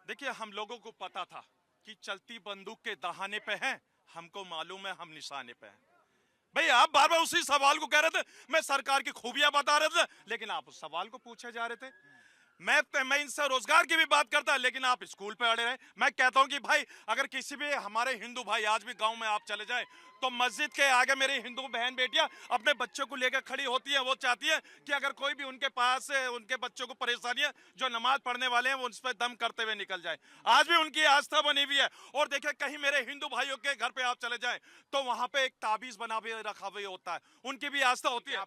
देखिए, हम लोगों को पता था कि चलती बंदूक के दहाने पे हैं, हमको मालूम है हम निशाने पे हैं। भाई आप बार बार उसी सवाल को कह रहे थे, मैं सरकार की खूबियां बता रहे थे, लेकिन आप उस सवाल को पूछे जा रहे थे। मैं इनसे रोजगार की भी बात करता, लेकिन आप स्कूल पे अड़े रहे। मैं कहता हूं कि भाई अगर किसी भी हमारे हिंदू भाई आज भी गांव में आप चले जाएं तो मस्जिद के आगे मेरी हिंदू बहन बेटियां अपने बच्चों को लेकर खड़ी होती हैं। वो चाहती है कि अगर कोई भी उनके पास उनके बच्चों को परेशानी है, जो नमाज पढ़ने वाले हैं वो उस पर दम करते हुए निकल जाए। आज भी उनकी आस्था बनी हुई है। और देखिए, कहीं मेरे हिंदू भाइयों के घर पे आप चले जाएं तो वहां पे एक ताबीज बना भी रखा हुआ होता है, उनकी भी आस्था होती है।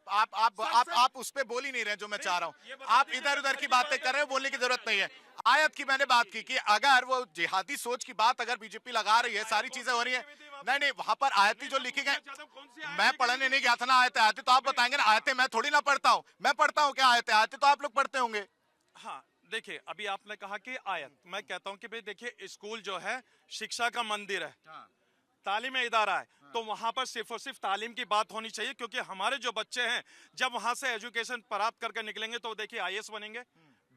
आप उस पे बोल ही नहीं रहे जो मैं चाह रहा हूँ। आप इधर उधर की बातें कर रहे हो, बोलने की जरूरत नहीं है। आयत की मैंने बात की कि अगर वो जिहादी सोच की बात अगर बीजेपी लगा रही है, सारी चीजें हो रही है। नहीं नहीं, वहां पर आयती जो लिखी गई, मैं पढ़ने नहीं गया था ना आयतें। आयतें तो आप बताएंगे ना, आयतें मैं थोड़ी ना पढ़ता हूँ। मैं पढ़ता हूँ क्या आयतें? आयतें तो आप लोग पढ़ते होंगे। हाँ, देखिए, अभी आपने कहा कि आयत, मैं कहता हूं कि भाई देखिए, स्कूल जो है शिक्षा का मंदिर है, तालीम इदारा है, तो वहां पर सिर्फ और सिर्फ तालीम की बात होनी चाहिए। क्योंकि हमारे जो बच्चे हैं जब वहां से एजुकेशन प्राप्त करके निकलेंगे तो देखिए आईएएस बनेंगे,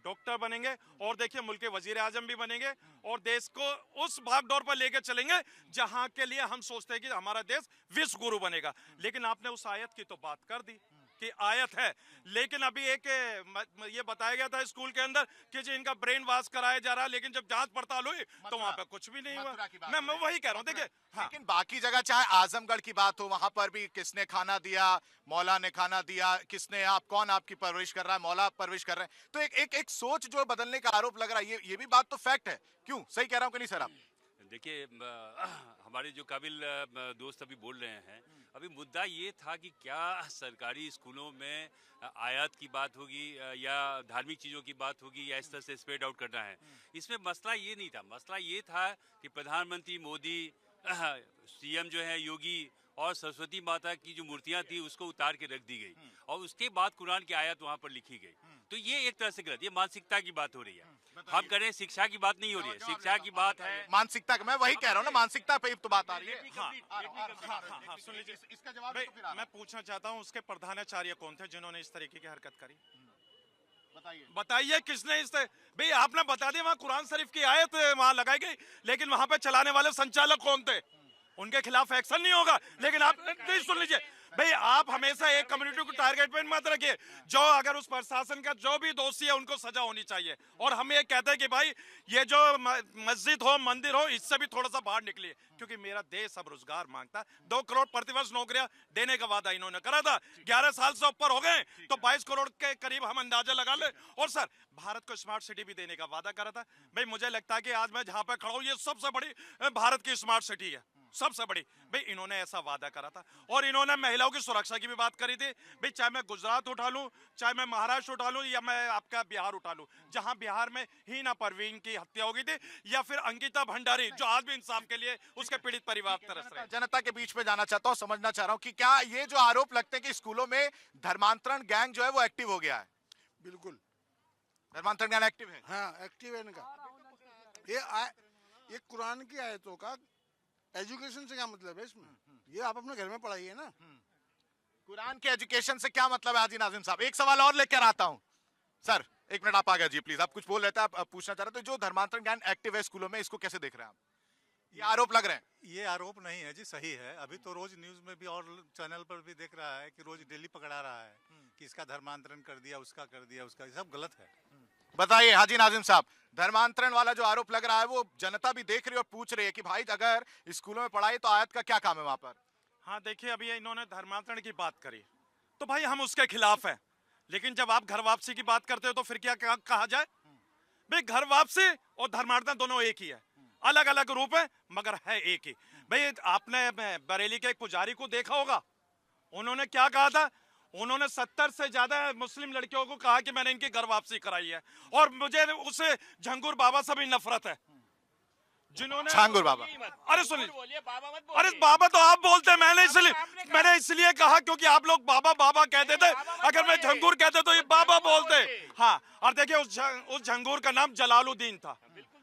डॉक्टर बनेंगे, और देखिए मुल्क के वजीर आजम भी बनेंगे, और देश को उस भागदौड़ पर लेकर चलेंगे जहां के लिए हम सोचते हैं कि हमारा देश विश्व गुरु बनेगा। लेकिन आपने उस आयत की तो बात कर दी कि आयत है, लेकिन अभी एक ये बताया गया था स्कूल के अंदर कि जी इनका ब्रेन वॉश कराया जा रहा है, लेकिन जब जांच पड़ताल हुई तो वहां पे कुछ भी नहीं हुआ। मैं वही कह रहा हूँ। देखिए, हाँ, लेकिन बाकी जगह चाहे आजमगढ़ की बात हो, वहां पर भी किसने खाना दिया? मौला ने खाना दिया। किसने, आप कौन आपकी परवरिश कर रहा है? मौला परवरिश कर रहे हैं। तो एक सोच जो बदलने का आरोप लग रहा है, ये भी बात तो फैक्ट है। क्यों, सही कह रहा हूँ कि नहीं सर आप? देखिए, हमारे जो काबिल दोस्त अभी बोल रहे हैं, अभी मुद्दा ये था कि क्या सरकारी स्कूलों में आयात की बात होगी या धार्मिक चीज़ों की बात होगी या इस तरह से स्प्रेड आउट करना है। इसमें मसला ये नहीं था। मसला ये था कि प्रधानमंत्री मोदी, सीएम जो है योगी, और सरस्वती माता की जो मूर्तियां थी उसको उतार के रख दी गई, और उसके बाद कुरान की आयत वहां पर लिखी गई। तो ये एक तरह से गलत, ये मानसिकता की बात हो रही है। हम कह रहे हैं शिक्षा की बात नहीं हो रही है, शिक्षा की बात है मानसिकता का। मैं वही कह रहा हूँ ना, मानसिकता पे तो बात आ रही है। हाँ, सुन लीजिए, इसका जवाब भाई, तो फिर आ रहा है। मैं पूछना चाहता हूँ उसके प्रधानाचार्य कौन थे जिन्होंने इस तरीके की हरकत करी? बताइए। बताइए किसने इस भाई आपने बता दिया वहां कुरान शरीफ की आयत वहां लगाई गई, लेकिन वहां पे चलाने वाले संचालक कौन थे? उनके खिलाफ एक्शन नहीं होगा। लेकिन आप नहीं, सुन लीजिए भाई, आप हमेशा एक कम्युनिटी को टारगेट पे मत रखिए। जो अगर उस प्रशासन का जो भी दोषी है उनको सजा होनी चाहिए। और हम ये कहते हैं कि भाई ये जो मस्जिद हो, मंदिर हो, इससे भी थोड़ा सा बाहर निकलिए, क्योंकि मेरा देश अब रोजगार मांगता है। 2 करोड़ प्रतिवर्ष नौकरियां देने का वादा इन्होंने करा था, 11 साल से ऊपर हो गए तो 22 करोड़ के करीब हम अंदाजा लगा ले। और सर, भारत को स्मार्ट सिटी भी देने का वादा करा था। भाई मुझे लगता है कि आज मैं जहां पे खड़ा हूं ये सबसे बड़ी भारत की स्मार्ट सिटी है, सबसे बड़ी। भाई इन्होंने ऐसा वादा करा था, और इन्होंने महिलाओं की सुरक्षा की भी बात करी थी। भाई चाहे मैं गुजरात उठा लूं, चाहे मैं महाराष्ट्र उठा लूं, या मैं आपका बिहार उठा लूं, जहां बिहार में हीना परवीन की हत्या हो गई थी, या फिर अंकिता भंडारी जो आज भी इंसाफ के लिए उसके पीड़ित परिवार तरस रहे। जनता के बीच में जाना चाहता हूँ, समझना चाह रहा हूँ कि क्या ये जो आरोप लगते हैं कि स्कूलों में धर्मांतरण गैंग जो है वो एक्टिव हो गया है? बिल्कुल, धर्मांतरण गैंग एक्टिव है। हाँ, एक्टिव है इनका। ये कुरान की आयतों का एजुकेशन से क्या मतलब है इसमें? ये आप अपने घर में पढ़ाइए ना। कुरान के एजुकेशन से क्या मतलब है? हाजी नाजिम साहब, एक सवाल और लेकर आता हूँ। सर, 1 मिनट आप आ गए जी, प्लीज। आप कुछ बोल रहे थे, आप पूछना चाह रहे थे। जो धर्मांतरण गैंग एक्टिव है स्कूलों में, इसको कैसे देख रहे हैं आप? ये आरोप लग रहे हैं। ये आरोप नहीं है जी, सही है। अभी तो रोज न्यूज में भी और चैनल पर भी देख रहा है कि रोज डेली पकड़ा रहा है कि इसका धर्मांतरण कर दिया, उसका कर दिया, उसका। ये सब गलत है। बताइए हाजी नाजिम साहब, धर्मांतरण वाला जो आरोप लग रहा है वो जनता भी देख रही है और पूछ रही है कि भाई अगर स्कूलों में पढ़ाई तो आयत का क्या काम है वहां पर? हाँ, देखिए, अभी इन्होंने धर्मांतरण की बात करी तो भाई हम उसके खिलाफ हैं, लेकिन जब आप घर वापसी की बात करते हो तो फिर क्या कहा जाए? भाई घर वापसी और धर्मांतरण दोनों एक ही है, अलग अलग रूप है मगर है एक ही। भाई आपने बरेली के एक पुजारी को देखा होगा, उन्होंने क्या कहा था? उन्होंने 70 से ज्यादा मुस्लिम लड़कियों को कहा कि मैंने इनकी घर वापसी कराई है, और मुझे उसे झंगूर बाबा से भी नफरत है जिन्होंने। झांगुर बाबा? अरे सुनिए, अरे बाबा तो आप बोलते हैं, मैंने इसलिए कहा क्योंकि आप लोग बाबा बाबा कहते थे। अगर मैं झंगूर कहते तो ये बाबा बोलते। हाँ, और देखिए उस झंगूर का नाम जलालुद्दीन था।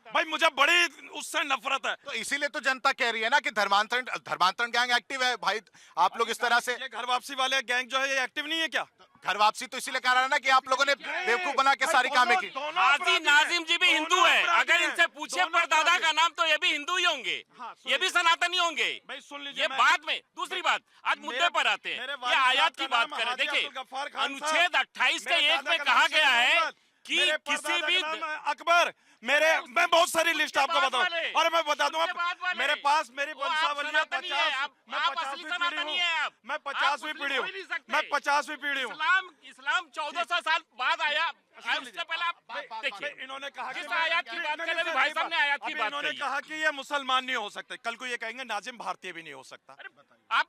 भाई मुझे बड़ी उससे नफरत है। तो इसीलिए तो जनता कह रही है ना कि धर्मांतरण गैंग एक्टिव है। भाई आप लोग इस तरह से, ये घर वापसी वाले गैंग जो है ये एक्टिव नहीं है क्या? घर वापसी तो इसीलिए कह रहा है ना कि आप लोगों ने बेवकूफ बना के सारी कामें की। हाजी नाजिम जी भी हिंदू है, अगर इनसे पूछ पूछे दोनों परदादा तरह के- का नाम तो ये भी हिंदू ही होंगे, हाँ, ये भी सनातनी होंगे। भाई सुन लीजिए, ये मैं- बाद में। दूसरी बात, आज मेरे- मुद्दे पर आते हैं, मेरे ये वालिद साहब आयात का की बात नाम करें। हाजी देखिए, अब्दुल गफ्फार खान अनुच्छेद साहब, 28 के मेरे 1 दादा में का कहा नाम गया है मोहम्मद, कि मेरे किसी परदादा भी का नाम अकबर, मैं बहुत सारी लिस्ट उसके आपको बाद बताऊं, वाले, और मैं बता दूंगा, उसके बाद वाले। मेरे पास मेरी वो आप वंशावलियां सनातनी है, 50, मैं आप 50वीं असली पीढ़ी सनातनी है हूँ, आप। मैं आप 50वीं मुस्लिम पीढ़ी हो हूँ, ही नहीं सकते। मैं 50वीं पीढ़ी हूँ। इस्लाम 1400 साल बाद आया, उससे पहले आप देखिए, भाई, इन्होंने कहा कि जिस आयत की बात कर रहे थे भाई साहब ने, आयत की अभी बात इन्होंने कही। कहा कि ये मुसलमान नहीं हो सकते, कल को ये कहेंगे नाजिम भारतीय भी नहीं हो सकता। आप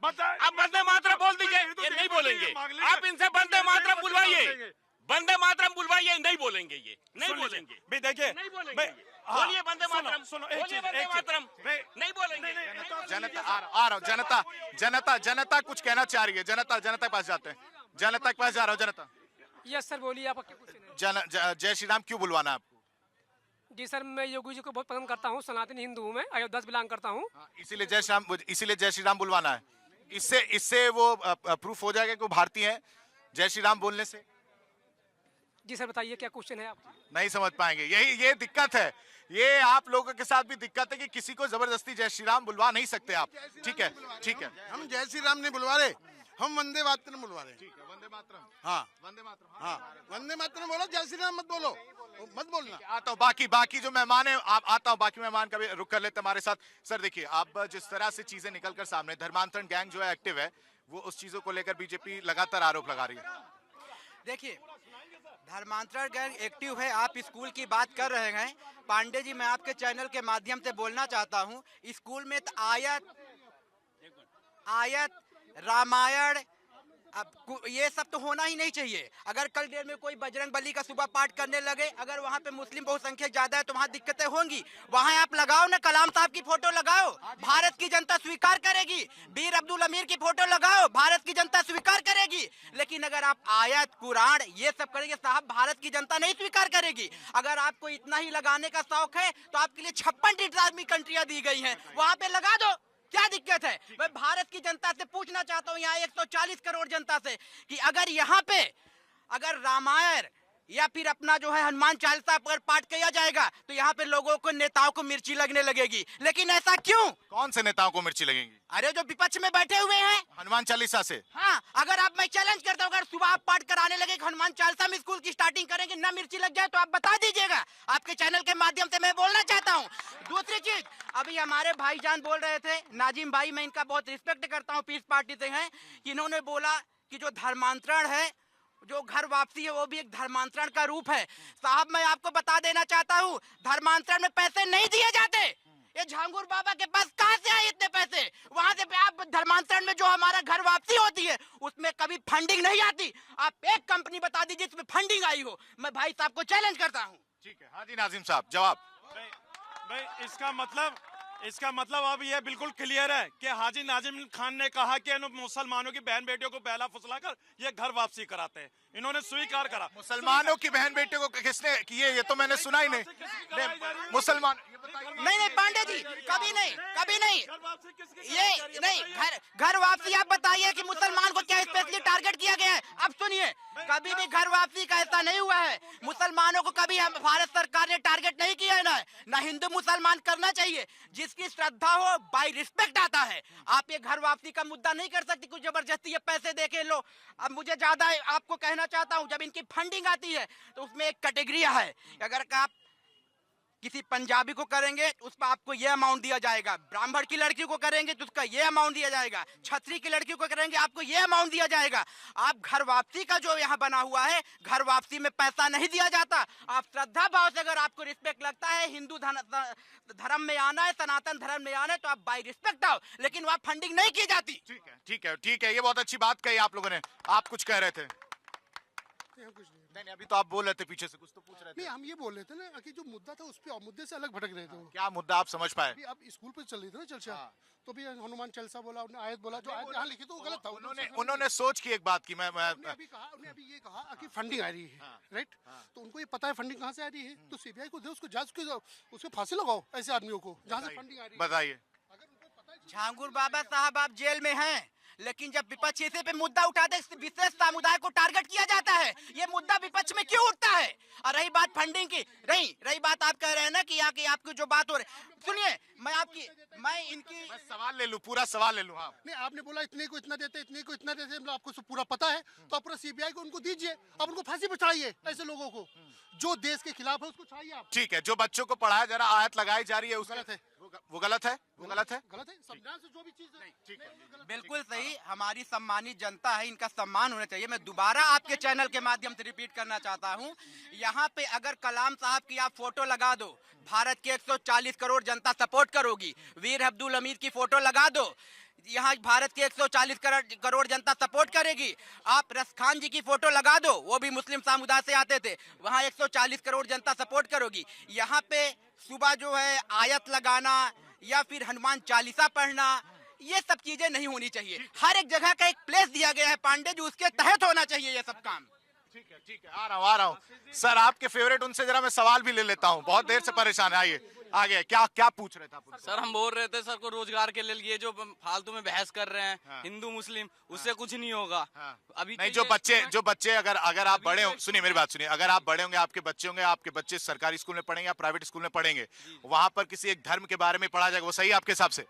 वंदे मातरम बोल दीजिए, ये नहीं बोलेंगे। आप इनसे वंदे मातरम बुलवाइए, वंदे मातरम बुलवाइए, नहीं बोलेंगे, ये नहीं सुन लीजिए, बोलेंगे, भाई देखिए, नहीं बोलेंगे भाई, ये। हाँ, बोलिए वंदे सुनो, मातरम, सुनो, एक बोलिए चीज, वंदे एक चीज, मातरम, भाई, नहीं बोलेंगे। जनता आ रहा हूँ, जनता कुछ कहना चाह रही है। जनता के पास जाते हैं, जनता के पास जा रहा हूँ। जनता, यस सर, बोलिए आपका क्या क्वेश्चन है? जय श्री राम क्यों बुलवाना है आपको? जी सर, मैं योगी जी को बहुत पसंद करता हूँ, सनातनी हिंदू हूँ, मैं अयोध्या से बिलोंग करता हूँ। इसीलिए जय श्री राम बुलवाना है। इससे वो प्रूफ हो जाएगा कि वो भारतीय है जय श्री राम बोलने से? जी सर, बताइए क्या क्वेश्चन है आपका? नहीं समझ पाएंगे, ये दिक्कत है। ये आप लोगों के साथ भी दिक्कत है कि किसी को जबरदस्ती जय श्री राम बुलवा नहीं सकते आप। ठीक है, ठीक है। हम जय श्री राम नहीं बुलवा रहे, हम वंदे मातरम बुलवा रहे। वंदे मातरम, हाँ वंदे मातरम। हाँ, वंदे मातरम बोलो, जय श्री राम मत बोलो, मत बोलना। आता हूँ, बाकी जो मेहमान है आप आता हूँ, बाकी मेहमान का भी रुक कर लेते हैं हमारे साथ। सर देखिए, आप जिस तरह से चीजें निकल कर सामने, धर्मांतरण गैंग जो है एक्टिव है, वो उस चीजों को लेकर बीजेपी लगातार आरोप लगा रही है। देखिए, धर्मांतरण गैंग एक्टिव है। आप स्कूल की बात कर रहे हैं पांडे जी, मैं आपके चैनल के माध्यम से बोलना चाहता हूं, स्कूल में तो आयत रामायण अब ये सब तो होना ही नहीं चाहिए। अगर कल डेट में कोई बजरंग बली का सुबह पाठ करने लगे, अगर वहाँ पे मुस्लिम बहुसंख्यक ज्यादा है तो वहाँ दिक्कतें होंगी। वहाँ आप लगाओ ना, कलाम साहब की फोटो लगाओ, भारत की जनता स्वीकार करेगी। वीर अब्दुल अमीर की फोटो लगाओ, भारत की जनता स्वीकार करेगी। लेकिन अगर आप आयत कुरान ये सब करेंगे साहब, भारत की जनता नहीं स्वीकार करेगी। अगर आपको इतना ही लगाने का शौक है तो आपके लिए 56 इस्लामिक कंट्रियां दी गई हैं, वहाँ पे लगा दो, क्या दिक्कत है? मैं भारत की जनता से पूछना चाहता हूँ, यहाँ 140 करोड़ जनता से, कि अगर यहाँ पे अगर रामायण या फिर अपना जो है हनुमान चालीसा पर पाठ किया जाएगा तो यहाँ पे लोगों को, नेताओं को मिर्ची लगने लगेगी। लेकिन ऐसा क्यों? कौन से नेताओं को मिर्ची लगेंगी? अरे जो विपक्ष में बैठे हुए हैं। हनुमान चालीसा से? हाँ, अगर आप, मैं चैलेंज करता हूँ, अगर सुबह आप पाठ कराने लगे हनुमान चालीसा में स्कूल की स्टार्टिंग करेंगे, ना मिर्ची लग जाए तो आप बता दीजिएगा। आपके चैनल के माध्यम से मैं बोलना चाहता हूँ। दूसरी चीज, अभी हमारे भाईजान बोल रहे थे, नाजिम भाई, मैं इनका बहुत रिस्पेक्ट करता हूँ, पीस पार्टी से हैं, कि इन्होंने बोला कि जो धर्मांतरण है, जो घर वापसी है, वो भी एक धर्मांतरण का रूप है। साहब, मैं आपको बता देना चाहता हूँ, धर्मांतरण में पैसे नहीं दिए जाते। ये झांगुर बाबा के पास कहाँ से आए इतने पैसे? वहां से आप धर्मांतरण में जो हमारा घर वापसी होती है उसमें कभी फंडिंग नहीं आती। आप एक कंपनी बता दीजिए जिसमें फंडिंग आई हो। मैं भाई साहब को चैलेंज करता हूँ। ठीक है, हाँ जी नाजिम साहब, जवाब। भाई इसका मतलब अब ये बिल्कुल क्लियर है कि हाजी नाजिम खान ने कहा कि मुसलमानों की बहन बेटियों को बहला फुसलाकर ये घर वापसी कराते हैं। इन्होंने स्वीकार करा। मुसलमानों की बहन बेटियों को किसने किए? ये तो मैंने सुना ही नहीं। मुसलमान, नहीं पांडे जी, कभी नहीं, कभी नहीं, ये नहीं। घर वापसी आप बताइए कि मुसलमान को क्या स्पेशली टारगेट किया गया है? अब सुनिए, कभी भी घर वापसी का ऐसा नहीं हुआ है। मुसलमानों को कभी हम भारत सरकार ने टारगेट नहीं किया है, ना हिंदू मुसलमान करना चाहिए। जिसकी श्रद्धा हो बाय रिस्पेक्ट आता है। आप ये घर वापसी का मुद्दा नहीं कर सकती कुछ जबरदस्ती ये पैसे दे के लो। अब मुझे ज्यादा आपको कहना चाहता हूँ, जब इनकी फंडिंग आती है तो उसमें एक कैटेगरी है। अगर आप किसी पंजाबी को करेंगे तो उस पर आपको ये अमाउंट दिया जाएगा, ब्राह्मण की लड़की को करेंगे तो उसका ये अमाउंट दिया जाएगा, छतरी की लड़की को करेंगे आपको ये अमाउंट दिया जाएगा। आप घर वापसी का जो यहाँ बना हुआ है, घर वापसी में पैसा नहीं दिया जाता। आप श्रद्धा भाव से, अगर आपको रिस्पेक्ट लगता है, हिंदू धर्म में आना है, सनातन धर्म में आना है, तो आप बाय रिस्पेक्ट आओ, लेकिन वहाँ फंडिंग नहीं की जाती। ठीक है, ठीक है, ठीक है, ये बहुत अच्छी बात कही आप लोगों ने। आप कुछ कह रहे थे? कुछ नहीं, अभी तो आप बोल रहे थे, पीछे से कुछ तो पूछ रहे थे। नहीं, हम ये बोल रहे थे ना कि जो मुद्दा था उस पे मुद्दे से अलग भटक रहे थे। क्या मुद्दा आप समझ पाए? अभी अब स्कूल पे चल रही थी ना चर्चा, तो भी हनुमान चालीसा बोला, उन्होंने आयत बोला, जो आयत यहाँ लिखी तो वो गलत था। उन्होंने सोच की एक बात की। उन्होंने अभी ये कहा कि फंडिंग आ रही है, राइट? तो उनको ये पता है फंडिंग कहाँ से आ रही है, तो सीबीआई को दे, उसको जांच, उसको फांसी लगाओ ऐसे आदमियों को जहाँ से फंडिंग आ रही है। बताइए। झांगुर बाबा साहब आप जेल में हैं, लेकिन जब विपक्ष इसी पे मुद्दा उठाते हैं, विशेष समुदाय को टारगेट किया जाता है। ये मुद्दा विपक्ष में क्यों उठता है? और रही बात फंडिंग की, रही बात आप कह रहे हैं ना कि यहाँ की आपकी जो बात हो रही, सुनिए मैं इनकी सवाल ले लूं, पूरा सवाल ले लूं। हाँ, नहीं, आपने बोला इतने को इतना देते, इतने को इतना देते, मतलब आपको सब पूरा पता है, तो आप पूरा सीबीआई को उनको दीजिए, आप उनको फांसी पे चढ़ाइए। ऐसे लोगों को जो देश के खिलाफ है उसको चढ़ाइए आप। ठीक है, जो बच्चों को पढ़ाया जा रहा, आयत लगाई जा रही है, गलत है। वो गलत है, वो गलत है। गलत है, संविधान से जो भी चीज है। ठीक है, बिल्कुल सही। हमारी सम्मानित जनता है, इनका सम्मान होना चाहिए। मैं दोबारा आपके चैनल के माध्यम से रिपीट करना चाहता हूं, यहाँ पे अगर कलाम साहब की आप फोटो लगा दो, भारत की 140 करोड़ जनता सपोर्ट करोगी। वीर अब्दुल हमीद की फोटो लगा दो, यहाँ भारत की 140 करोड़ जनता सपोर्ट करेगी। आप रसखान जी की फोटो लगा दो, वो भी मुस्लिम समुदाय से आते थे, वहाँ 140 करोड़ जनता सपोर्ट करोगी। यहाँ पे सुबह जो है आयत लगाना या फिर हनुमान चालीसा पढ़ना, ये सब चीजें नहीं होनी चाहिए। हर एक जगह का एक प्लेस दिया गया है पांडे जी, उसके तहत होना चाहिए ये सब काम। ठीक है, आ रहा हूँ सर, आपके फेवरेट उनसे जरा मैं सवाल भी ले लेता हूँ, बहुत देर से परेशान है। आइए आगे, क्या पूछ रहे थे आप? सर हम बोल रहे थे सर को रोजगार के लिए ये जो फालतू में बहस कर रहे हैं, हाँ। हिंदू मुस्लिम, उससे कुछ नहीं होगा। हाँ। अभी नहीं, जो बच्चे अगर आप बड़े हो, सुनिए मेरी बात सुनिए, अगर आप बड़े होंगे, आपके बच्चे होंगे, आपके बच्चे सरकारी स्कूल में पढ़ेंगे या प्राइवेट स्कूल में पढ़ेंगे, वहाँ पर किसी एक धर्म के बारे में पढ़ा जाएगा, वो सही है आपके हिसाब से?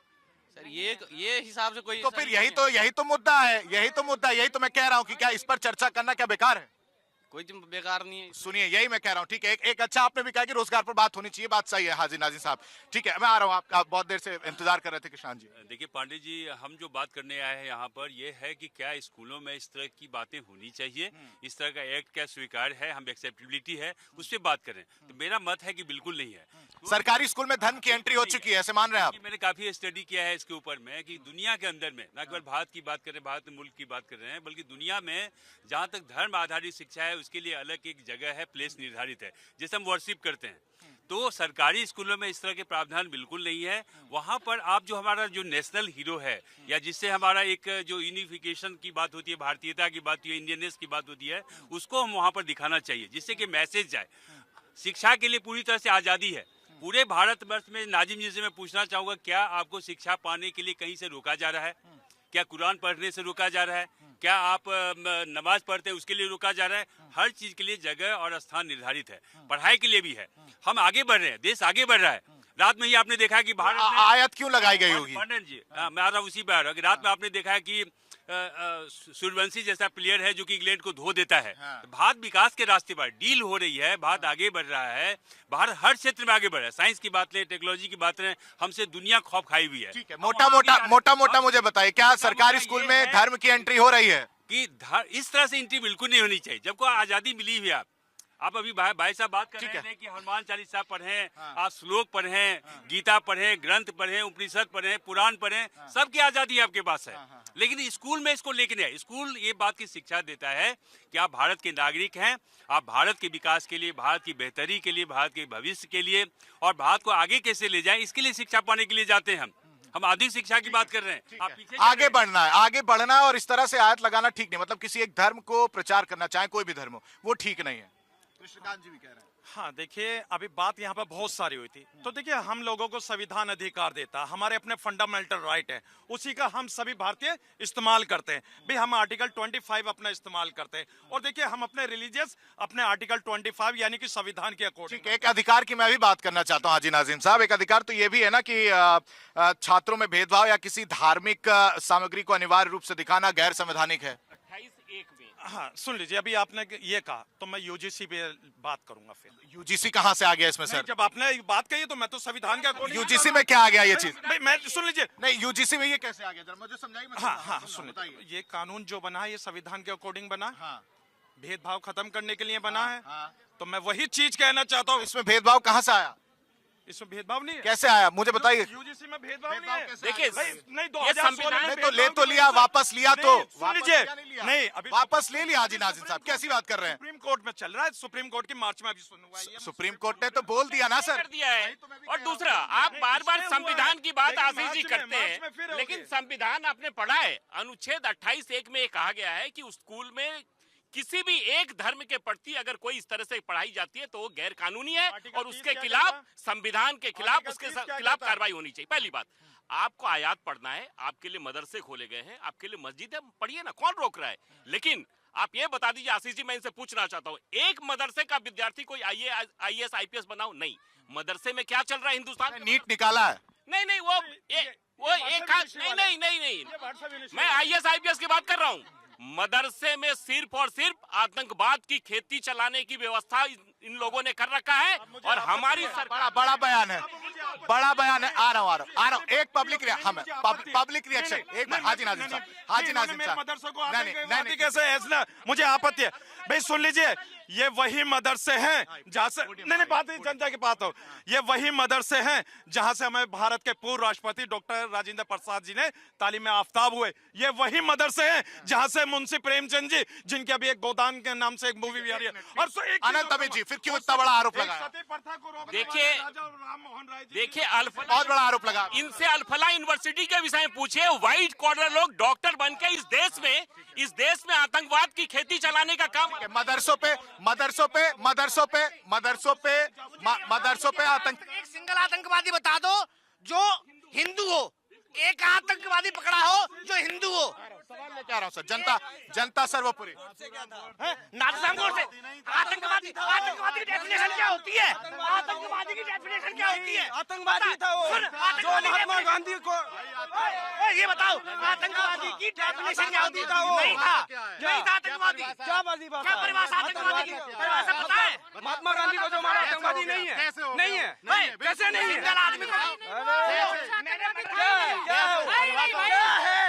सर ये हिसाब से कोई तो फिर यही तो मुद्दा है, यही तो मैं कह रहा हूँ कि क्या इस पर चर्चा करना क्या बेकार है? कोई बेकार नहीं है। सुनिए, यही मैं कह रहा हूँ। ठीक है, एक अच्छा आपने भी कहा कि रोजगार पर बात होनी चाहिए, बात सही है हाजी नाजिम साहब। ठीक है, मैं आ रहा हूँ, आप बहुत देर से इंतजार कर रहे थे किसान जी। देखिए पांडे जी, हम जो बात करने आए हैं यहाँ पर ये है कि क्या स्कूलों में इस तरह की बातें होनी चाहिए, इस तरह का एक्ट क्या स्वीकार है, हम एक्सेप्टेबिलिटी है उस पर बात करें। तो मेरा मत है कि बिल्कुल नहीं है। सरकारी स्कूल में धर्म की एंट्री हो चुकी है, ऐसे मान रहे हैं आप? मैंने काफी स्टडी किया है इसके ऊपर में कि दुनिया के अंदर में, न केवल भारत की बात कर रहे हैं, भारत मुल्क की बात कर रहे हैं, बल्कि दुनिया में जहाँ तक धर्म आधारित शिक्षा है उसके लिए अलग एक जगह है, प्लेस निर्धारित है, जैसे हम वर्शिप करते हैं। तो सरकारी स्कूलों में इस तरह के प्रावधान बिल्कुल नहीं है। वहाँ पर आप जो हमारा जो नेशनल हीरो है, या जिससे हमारा एक जो यूनिफिकेशन की बात होती है, भारतीयता की बात होती है, इंडियननेस की बात होती है, उसको हम वहाँ पर दिखाना चाहिए, जिससे कि मैसेज जाए। शिक्षा के लिए पूरी तरह से आज़ादी है पूरे भारतवर्ष में। नाजिम जी से मैं पूछना चाहूँगा, क्या आपको शिक्षा पाने के लिए कहीं से रोका जा रहा है? क्या कुरान पढ़ने से रोका जा रहा है? क्या आप नमाज पढ़ते हैं उसके लिए रोका जा रहा है? हर चीज के लिए जगह और स्थान निर्धारित है, पढ़ाई के लिए भी है। हम आगे बढ़ रहे हैं, देश आगे बढ़ रहा है। रात में ही आपने देखा है कि भारत में आयत क्यों लगाई गई होगी? पंडित जी, मैं आ रहा हूँ उसी पे आ रहा हूँ। रात में आपने देखा है कि सूर्यवंशी जैसा प्लेयर है जो कि इंग्लैंड को धो देता है। भारत विकास के रास्ते पर डील हो रही है, भारत आगे बढ़ रहा है, भारत हर क्षेत्र में आगे बढ़ रहा है। साइंस की बात लें, टेक्नोलॉजी की बात लें, हमसे दुनिया खौफ खाई हुई है। ठीक है, मोटा मुझे बताइए, क्या सरकारी स्कूल में धर्म की एंट्री हो रही है? कि इस तरह से एंट्री बिल्कुल नहीं होनी चाहिए। जब को आजादी मिली हुई है, आप अभी भाई साहब बात कर रहे हैं कि हनुमान चालीसा पढ़ें, आप श्लोक पढ़ें, गीता पढ़ें, ग्रंथ पढ़ें, उपनिषद पढ़ें, पुराण पढ़ें, सबकी आजादी आपके पास है। लेकिन स्कूल में इसको लेके नहीं, स्कूल ये बात की शिक्षा देता है कि आप भारत के नागरिक हैं, आप भारत के विकास के लिए, भारत की बेहतरी के लिए, भारत के भविष्य के लिए और भारत को आगे कैसे ले जाएं, इसके लिए शिक्षा पाने के लिए जाते हैं। हम आधुनिक शिक्षा की बात कर रहे हैं। आप पीछे आगे बढ़ना है, आगे बढ़ना है, और इस तरह से आयत लगाना ठीक नहीं, मतलब किसी एक धर्म को प्रचार करना, चाहे कोई भी धर्म हो, वो ठीक नहीं है। कृष्णकांत जी भी कह रहे हैं। हाँ, देखिए अभी बात यहाँ पर बहुत सारी हुई थी। तो देखिए, हम लोगों को संविधान अधिकार देता, हमारे अपने फंडामेंटल राइट है, उसी का हम सभी भारतीय इस्तेमाल करते हैं। भाई हम आर्टिकल 25 अपना इस्तेमाल करते हैं, और देखिए हम अपने रिलीजियस अपने आर्टिकल 25 यानी कि संविधान के अकॉर्डिंग। ठीक है, एक अधिकार की मैं भी बात करना चाहता हूँ हाजी नाजिम साहब। एक अधिकार तो ये भी है ना कि छात्रों में भेदभाव या किसी धार्मिक सामग्री को अनिवार्य रूप से दिखाना गैर संवैधानिक है। 28(1) में हाँ, सुन लीजिए, अभी आपने ये कहा तो मैं यूजीसी पे बात करूंगा। फिर यूजीसी कहाँ से आ गया इसमें सर? जब आपने बात कही तो मैं तो संविधान का यूजीसी में क्या आ गया ये चीज? भाई मैं सुन लीजिए, नहीं, यूजीसी में ये कैसे आ गया, जरा मुझे समझाइए। हाँ, सुन लीजिए, ये कानून जो बना है ये संविधान के अकॉर्डिंग बना, भेदभाव खत्म करने के लिए बना है। तो मैं वही चीज कहना चाहता हूँ। इसमें भेदभाव कहाँ से आया? इसमें भेदभाव नहीं है। कैसे आया मुझे बताइए। यूजीसी में भेदभाव नहीं है। देखिए, नहीं, ये संविधान नहीं तो ले तो लिया, वापस लिया तो सुन लीजिए, नहीं अभी वापस ले लिया हाजी नाजिम साहब, कैसी बात कर रहे हैं? सुप्रीम कोर्ट में चल रहा है, सुप्रीम कोर्ट की मार्च में अभी सुनवाई है। सुप्रीम कोर्ट ने तो बोल दिया ना सर। कर दिया है। और दूसरा, आप बार बार संविधान की बात आशीष जी करते हैं, लेकिन संविधान आपने पढ़ा है, अनुच्छेद 28(1) में कहा गया है कि उस स्कूल में किसी भी एक धर्म के प्रति अगर कोई इस तरह से पढ़ाई जाती है तो वो गैर कानूनी है और उसके खिलाफ, संविधान के खिलाफ, उसके खिलाफ कार्रवाई होनी चाहिए। पहली बात। आपको आयात पढ़ना है, आपके लिए मदरसे खोले गए हैं, आपके लिए मस्जिद है, पढ़िए ना, कौन रोक रहा है। लेकिन आप ये बता दीजिए आशीष जी, मैं इनसे पूछना चाहता हूँ, एक मदरसे का विद्यार्थी कोई IAS IPS बनाओ नहीं, मदरसे में क्या चल रहा है हिंदुस्तान में? नीट निकाला है। नहीं नहीं, वो एक नहीं नहीं नहीं, मैं IAS IPS की बात कर रहा हूँ। मदरसे में सिर्फ और सिर्फ आतंकवाद की खेती चलाने की व्यवस्था इन लोगों ने कर रखा है, और हमारी सरकार बड़ा बयान है, बड़ा बयान है। आ रहा हूँ एक पब्लिक रिएक्शन। एक मिनट, हाजी नाजिम साहब, हाजी नाजिम साहब, मदरसों को नहीं कैसे ऐसा, मुझे आपत्ति है भाई। सुन लीजिए, ये वही मदरसे हैं जहाँ से नहीं बात जनता की बात हो, ये वही मदरसे हैं जहाँ से हमें भारत के पूर्व राष्ट्रपति डॉक्टर राजेंद्र प्रसाद जी ने तालीम आफ्ताब हुए। ये वही मदरसे हैं जहाँ से मुंशी प्रेमचंद जी, जिनके अभी एक गोदान के नाम से एक मूवी भी आ रही है, और अनंत अमित जी, फिर क्यों इतना बड़ा आरोप लगा? देखिए बहुत बड़ा आरोप लगा। इनसे अल्फला यूनिवर्सिटी के विषय में पूछे, व्हाइट कॉलर लोग डॉक्टर बन के इस देश में आतंकवाद की खेती चलाने का काम। मदरसों पे आतंक। एक सिंगल आतंकवादी बता दो जो हिंदू हो, एक आतंकवादी पकड़ा हो जो हिंदू हो। सवाल मैं कह रहा हूँ सर, जनता सर्वोपरि। आतंकवादी की डेफिनेशन क्या होती है? आतंकवादी की डेफिनेशन क्या होती है? आतंकवादी था वो जो महात्मा गांधी को, ये बताओ, आतंकवादी की डेफिनेशन क्या होती था? वो नहीं था आतंकवादी। क्या परिभाषा आतंकवादी की परिभाषा पता है? महात्मा गांधी को जो हमारा आतंकवादी नहीं है, नहीं है, कैसे नहीं है? आदमी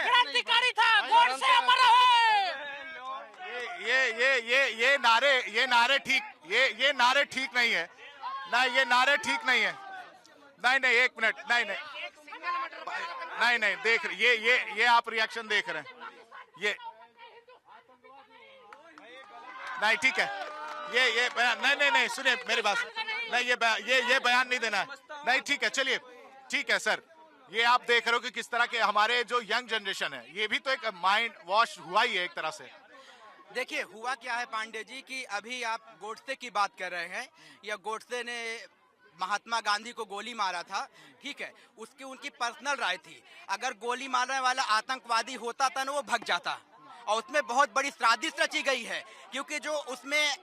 क्रांतिकारी था, गोड से अमर है। ये नारे ठीक नहीं है। नहीं, ये नारे ठीक नहीं है। नहीं, एक मिनट, नहीं, देख ये आप रिएक्शन देख रहे हैं, ये नहीं ठीक है। ये बयान नहीं, सुनिए मेरी बात, नहीं ये बयान नहीं देना है। नहीं, ठीक है, चलिए, ठीक है सर। ये आप देख रहे हो कि किस तरह के हमारे जो यंग जनरेशन है, ये भी तो एक माइंड वॉश हुआ ही है एक तरह से। देखिए हुआ क्या है पांडे जी कि अभी आप गोडसे की बात कर रहे हैं, या गोडसे ने महात्मा गांधी को गोली मारा था, ठीक है, उसकी उनकी पर्सनल राय थी। अगर गोली मारने वाला आतंकवादी होता था ना, वो भाग जाता, और उसमें बहुत बड़ी साजिश रची गई है, क्योंकि जो उसमें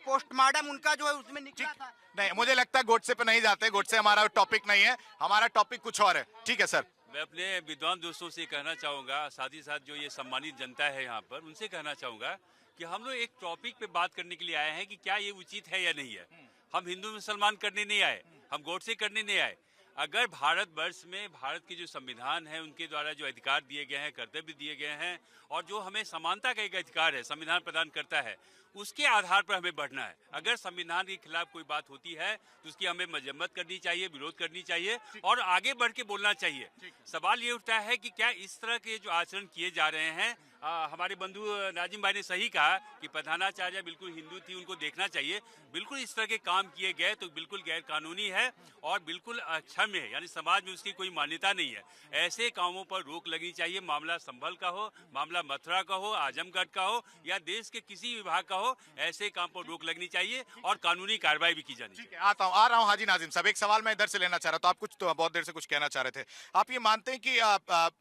पोस्टमार्टम उनका जो है उसमें निकला था। नहीं, मुझे लगता है गोडसे पे नहीं जाते, गोडसे हमारा टॉपिक नहीं है, हमारा टॉपिक कुछ और है। ठीक है सर। मैं अपने विद्वान दोस्तों से कहना चाहूँगा, साथ ही साथ जो ये सम्मानित जनता है यहाँ पर, उनसे कहना चाहूँगा कि हम लोग एक टॉपिक पे बात करने के लिए आए हैं कि क्या ये उचित है या नहीं है। हम हिंदू मुसलमान करने नहीं आए, हम गोडसे करने नहीं आए। अगर भारतवर्ष में भारत के जो संविधान है, उनके द्वारा जो अधिकार दिए गए हैं, कर्तव्य दिए गए हैं, और जो हमें समानता का एक अधिकार है संविधान प्रदान करता है, उसके आधार पर हमें बढ़ना है। अगर संविधान के खिलाफ कोई बात होती है तो उसकी हमें मजम्मत करनी चाहिए, विरोध करनी चाहिए, और आगे बढ़ के बोलना चाहिए। सवाल ये उठता है कि क्या इस तरह के जो आचरण किए जा रहे हैं, हमारे बंधु नाजिम भाई ने सही कहा कि प्रधानाचार्य बिल्कुल हिंदू थी, उनको देखना चाहिए। बिल्कुल इस तरह के काम किए गए तो बिल्कुल गैर कानूनी है और बिल्कुल अक्षम्य है, यानी समाज में उसकी कोई मान्यता नहीं है। ऐसे कामों पर रोक लगनी चाहिए। मामला संभल का हो, मामला मथुरा का हो, आजमगढ़ का हो, या देश के किसी विभाग का हो, ऐसे काम पर रोक लगनी चाहिए और कानूनी कार्रवाई भी की जानी चाहिए। आ रहा हूँ हाजी नाजिम साहब, एक सवाल मैं इधर से लेना चाह रहा था। आप कुछ तो बहुत देर से कुछ कहना चाह रहे थे। आप ये मानते हैं कि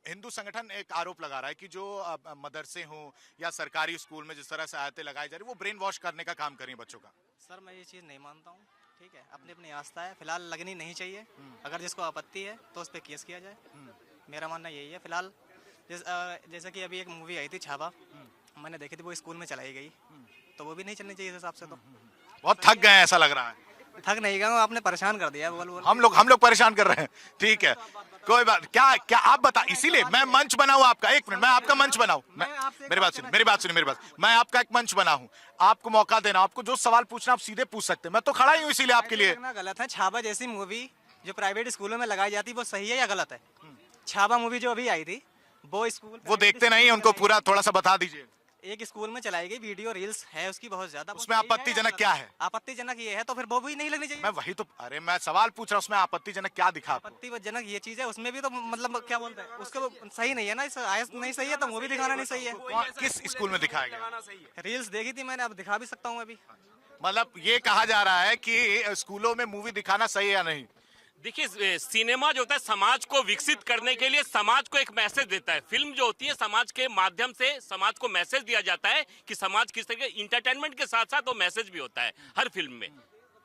हिंदू संगठन एक आरोप लगा रहा है कि जो मदरसे हों या सरकारी स्कूल में जिस तरह से आयतें लगाई जा रही, वो ब्रेन वॉश करने का काम कर रही है बच्चों का? सर मैं ये चीज़ नहीं मानता हूँ, ठीक है, अपनी अपनी आस्था है, फिलहाल लगनी नहीं चाहिए। अगर जिसको आपत्ति है तो उस पर केस किया जाए, मेरा मानना यही है। फिलहाल जैसे कि अभी एक मूवी आई थी छावा, मैंने देखी थी, वो स्कूल में चलाई गई, तो वो भी नहीं चलनी चाहिए इस हिसाब से। तो बहुत थक गए ऐसा लग रहा है। थक नहीं गया, आपने परेशान कर दिया बोल। हम लोग परेशान कर रहे हैं, ठीक है, कोई बात। क्या आप बता, इसीलिए मैं मंच बना हूं आपका। एक मिनट, मैं आपका मंच बनाऊं, मेरी बात सुनिए। मैं आपका एक मंच बना हूं, आपको मौका देना, आपको जो सवाल पूछना आप सीधे पूछ सकते हैं। मैं तो खड़ा ही हूं इसीलिए आपके लिए। गलत है, छावा जैसी मूवी जो प्राइवेट स्कूलों में लगाई जाती, वो सही है या गलत है? छावा मूवी जो अभी आई थी, वो स्कूल वो देखते नहीं, उनको पूरा थोड़ा सा बता दीजिए। एक स्कूल में चलाई गई वीडियो रील्स है उसकी बहुत ज्यादा, उसमें आपत्तिजनक क्या है? आपत्तिजनक ये है तो फिर वो भी नहीं लगनी चाहिए। मैं वही तो, अरे मैं सवाल पूछ रहा हूँ, उसमें आपत्तिजनक क्या दिखा? आपत्तिजनक ये चीज है, उसमें भी तो मतलब क्या बोलते हैं, उसको सही नहीं है ना, आयस नहीं सही है तो वो भी दिखाना नहीं सही है। किस स्कूल में दिखाया गया? रील्स देखी थी मैंने, अब दिखा भी सकता हूँ अभी। मतलब ये कहा जा रहा है कि स्कूलों में मूवी दिखाना सही है या नहीं? देखिए सिनेमा जो होता है समाज को विकसित करने के लिए, समाज को एक मैसेज देता है। फिल्म जो होती है समाज के माध्यम से समाज को मैसेज दिया जाता है कि समाज किस तरह के, इंटरटेनमेंट के साथ साथ वो मैसेज भी होता है हर फिल्म में।